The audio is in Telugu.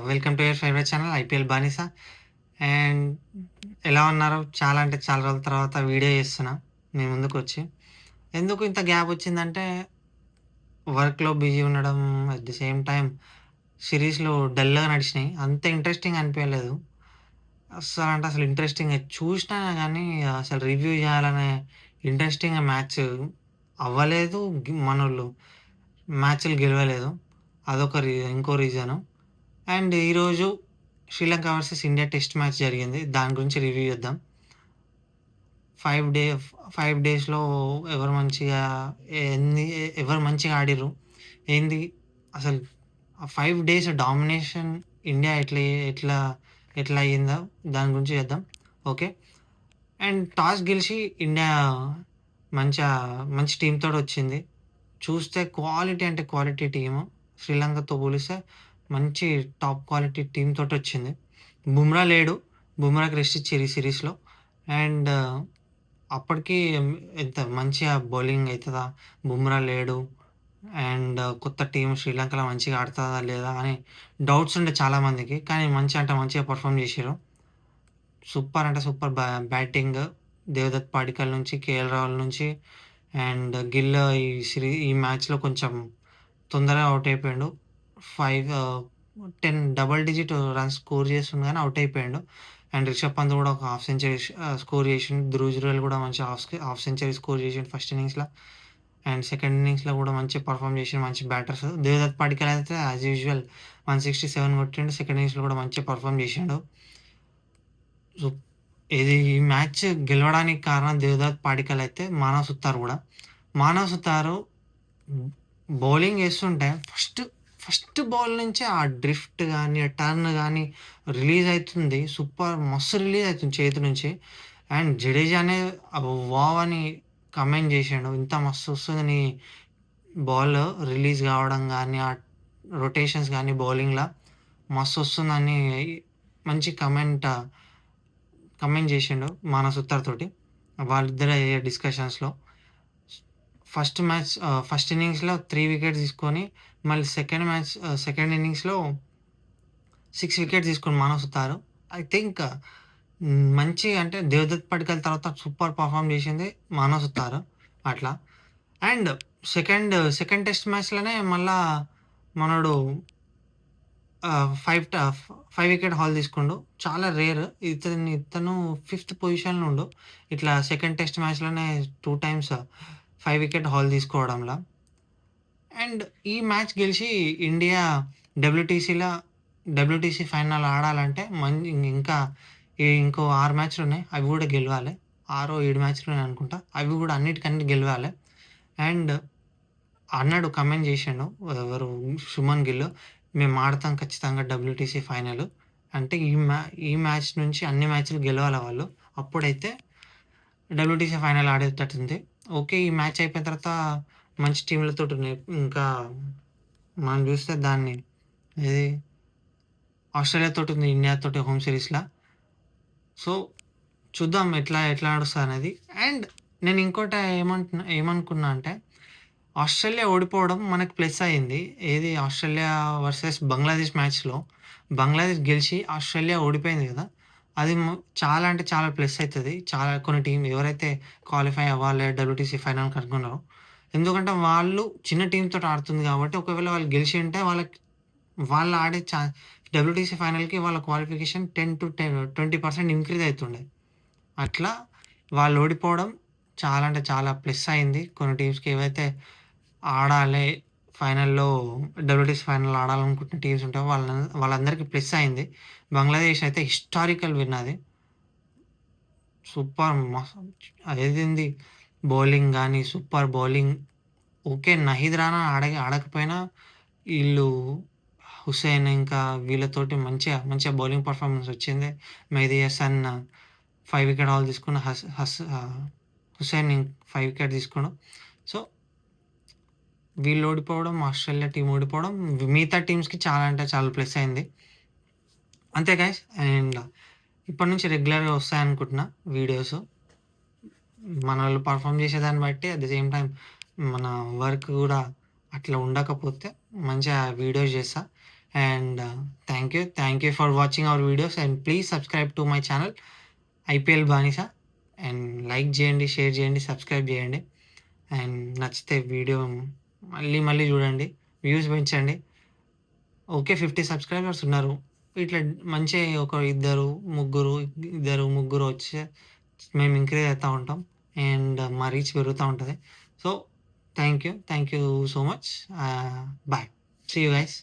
Welcome to your favourite channel IPL బానిసా. అండ్ ఎలా ఉన్నారు? చాలా అంటే చాలా రోజుల తర్వాత వీడియో చేస్తున్నా మీ ముందుకొచ్చి. ఎందుకు ఇంత గ్యాప్ వచ్చిందంటే వర్క్‌లో బిజీ ఉండడం, అట్ ది సేమ్ టైమ్ సిరీస్‌లు డల్‌గా నడిచినాయి. అంత ఇంట్రెస్టింగ్ అనిపియలేదు. అస్సలంటే అసలు ఇంట్రెస్టింగ్‌గా చూసినా గానీ అసలు రివ్యూ చేయాలనే ఇంట్రెస్టింగ్‌గా మ్యాచ్ అవ్వలేదు. మనోళ్ళు మ్యాచ్‌లు గెలవలేదు. అదొక ఇంకో రీజను. అండ్ ఈరోజు Sri Lanka versus India test match జరిగింది. దాని గురించి రివ్యూ చేద్దాం. 5 డే 5 డేస్‌లో ఎవరు మంచిగా ఎన్ని ఎవరు మంచిగా ఆడిర్రు? ఏంది అసలు ఆ 5 డేస్ డామినేషన్ ఇండియా ఎట్లా ఎట్లా అయిందో దాని గురించి చేద్దాం. ఓకే. అండ్ టాస్ గెలిచి ఇండియా మంచిగా మంచి టీమ్‌తోటొచ్చింది. చూస్తే క్వాలిటీ అంటే క్వాలిటీ టీము. శ్రీలంకతో పోలిస్తే మంచి టాప్ క్వాలిటీ టీమ్ తోటొచ్చింది. బుమ్రా లేడు. బుమ్రాకి రెస్ట్ ఇచ్చిర్రు ఈ సిరీస్‌లో. అండ్ అప్పటికి ఎంత మంచిగా బౌలింగ్ అయితదా? బుమ్రా లేడు. అండ్ కొత్త టీమ్ శ్రీలంకలో మంచిగా ఆడతదా లేదా అని డౌట్స్ ఉండే చాలామందికి. కానీ మంచిగా అంటే మంచిగా పెర్ఫార్మ్ చేసిర్రు. సూపర్ అంటే సూపర్ బ్యాటింగ్ దేవదత్ పడిక్కల్ నుంచి, కేఎల్ రాహుల్ నుంచి అండ్ గిల్ ఈ మ్యాచ్‌లో కొంచెం తొందరగా ఔట్ అయిపోయిండు. 10 డబుల్ డిజిట్ రన్స్ స్కోర్ చేస్తుండు గానీ ఔట్ అయిపోయిండు. అండ్ రిషబ్ పంత్ కూడా ఒక హాఫ్ సెంచరీ స్కోర్ చేసిండు. ధ్రువ్ జురేల్ కూడా మంచి హాఫ్ సెంచరీ స్కోర్ చేసిండు ఫస్ట్ ఇన్నింగ్స్‌ల. అండ్ సెకండ్ ఇన్నింగ్స్‌లో కూడా మంచిగా పెర్ఫార్మ్ చేసిండు మంచి బ్యాటర్స్. దేవదత్ పడిక్కల్ అయితే యాస్ యూజువల్ 167 కొట్టిండు. సెకండ్ ఇన్నింగ్స్‌లో కూడా మంచిగా పెర్ఫార్మ్ చేసిండు. సో, ఈ మ్యాచ్ గెలవడానికి కారణం దేవదత్ పడిక్కల్ అయితే మానవ్ సుతార్ కూడా. మానవ్ సుతారు బౌలింగ్ ఏస్తుంటే ఫస్ట్ బాల్ నుంచే ఆ డ్రిఫ్ట్ గాని, ఆ టర్న్ గాని రిలీజ్ అయితుంది. సూపర్ మస్తు రిలీజ్ అయితుంది చేతి నుంచి. అండ్ జడేజానే వావ్! అని కామెంట్ చేసిండు. ఇంత మస్తొస్తుంది నీ బాల్ రిలీజ్ కావడం గాని, ఆ రొటేషన్స్ గాని బౌలింగ్‌ల మస్తొస్తుందని మంచి కమెంట్ చేసిండు మానవ్ సుతార్ తోటి. వాళ్ళిద్దరి డిస్కషన్స్‌లో. ఫస్ట్ ఇన్నింగ్స్‌లో 3 వికెట్స్ తీసుకొని, మళ్ళీ సెకండ్ ఇన్నింగ్స్‌లో 6 వికెట్స్ తీసుకుండు మానవ్ సుతారు. ఐ థింక్ మంచి అంటే దేవదత్ పడిక్కల్ తర్వాత సూపర్ పెర్ఫార్మ్ చేసింది మానవ్ సుతారు అట్లా. అండ్ సెకండ్ టెస్ట్ మ్యాచ్‌లోనే మళ్ళా మనోడు 5 వికెట్ హాల్ తీసుకుండు. చాలా రేర్. ఇతను ఫిఫ్త్ పొజిషన్‌లో ఉండు. ఇట్లా సెకండ్ టెస్ట్ మ్యాచ్‌లోనే 2 టైమ్స్ 5 వికెట్ హాల్ తీసుకోవడంలా. అండ్ ఈ మ్యాచ్ గెలిచి ఇండియా డబ్ల్యూటీసీ ఫైనల్ ఆడాలంటే ఇంకా ఇంకో 6 మ్యాచ్‌లున్నాయి. అవి గూడా గెలవాలి. 6, 7 మ్యాచ్‌లున్నాయి అనుకుంటా. అవి గూడా అన్నిటికన్నీ గెలవాలి. అండ్ అన్నాడు కామెంట్ చేసిండు. ఎవరు 'శుభమన్ గిల్' మేము ఆడతాం ఖచ్చితంగా డబ్ల్యూటీసీ ఫైనల్. అంటే ఈ మ్యాచ్ నుంచి అన్ని మ్యాచ్‌లు గెలవాల వాళ్ళు. అప్పుడైతే డబ్ల్యూటీసీ ఫైనల్ ఆడేటట్టుంది. ఓకే. ఈ మ్యాచ్ అయిపోయిన తర్వాత మంచి టీమ్‌లతోటున్నాయి. ఇంకా మనం చూస్తే ఏది ఆస్ట్రేలియా తోటుంది. ఇండియా తోటి హోమ్ సిరీస్‌ల. సో, చూద్దాం ఎట్లా నడుస్తదనేది. అండ్ నేను ఇంకోటి ఏమనుకున్నా అంటే ఆస్ట్రేలియా ఓడిపోవడం మనకు ప్లస్ అయింది. ఆస్ట్రేలియా వర్సెస్ బంగ్లాదేశ్ మ్యాచ్‌లో బంగ్లాదేశ్ గెలిచి ఆస్ట్రేలియా ఓడిపోయింది గదా! అది చాలా అంటే చాలా ప్లస్ అయితది. కొన్ని టీమ్ ఎవరైతే క్వాలిఫై అవ్వాలి డబ్ల్యూటీసీ ఫైనల్‌కి అనుకున్నారో. ఎందుకంటే వాళ్ళు చిన్న టీమ్‌తోటి ఆడుతుంది గాబట్టి ఒకవేళ వాళ్ళు గెలిచి ఉంటే వాళ్ళు ఆడే డబ్ల్యూటీసీ ఫైనల్‌కి వాళ్ళ క్వాలిఫికేషన్ 20% ఇంక్రీజ్ అయితుండే. అట్లా వాళ్ళు ఓడిపోవడం చాలా అంటే చాలా ప్లస్ అయింది. కొన్ని టీమ్స్‌కి ఏవైతే ఆడాలి. ఫైనల్‌లో డబ్ల్యూటీసీ ఫైనల్ ఆడాలనుకుంటున్న టీమ్స్ ఉంటాయో వాళ్ళందరికీ ప్లస్ అయింది. బంగ్లాదేశ్ అయితే హిస్టారికల్ విన్ అది. సూపర్ అదేంది బౌలింగ్ గాని, super bowling. Okay. Nahid Rana ఆడకపోయినా ఈళ్ళు హుసేన్ ఇంకా వీళ్ళతోటి మంచిగా బౌలింగ్ పెర్ఫార్మన్స్ వచ్చింది. మెహదీ హసన్ 5 వికెట్ హాల్ తీసుకున్న. హుసేన్ 5 వికెట్ తీసుకుండు. సో వీళ్ళు ఓడిపోవడం, ఆస్ట్రేలియా టీమ్ ఓడిపోవడం మిగతా టీమ్స్‌కి చాలా అంటే చాలా ప్లస్ అయింది. అంతే గైస్. అండ్ ఇప్పటి నుంచి రెగ్యులర్‌గా వస్తాయనుకుంటున్నా వీడియోస్. మనోళ్ళు పెర్ఫార్మ్ చేసేదాన్ని బట్టి అట్ ది సేమ్ టైమ్ మన వర్క్ గూడా అట్లా ఉండకపోతే మంచిగా వీడియోస్ చేస్తా. And thank you for watching our videos and please subscribe to my channel IPL బానిస. అండ్ లైక్ చేయండి, షేర్ చేయండి, సబ్స్క్రైబ్ చేయండి. అండ్ నచ్చితే వీడియో మళ్ళీ మళ్ళీ చూడండి, వ్యూస్ పెంచండి. ఓకే, 50 సబ్స్క్రైబర్స్ ఉన్నారు. ఇట్లా మంచిగా ఒక ఇద్దరు ముగ్గురు వచ్చి మేము ఇంక్రీజ్ అవుతూ ఉంటాం అండ్ మా రీచ్ పెరుగుతూ ఉంటుంది. So thank you so much. Bye, see you guys.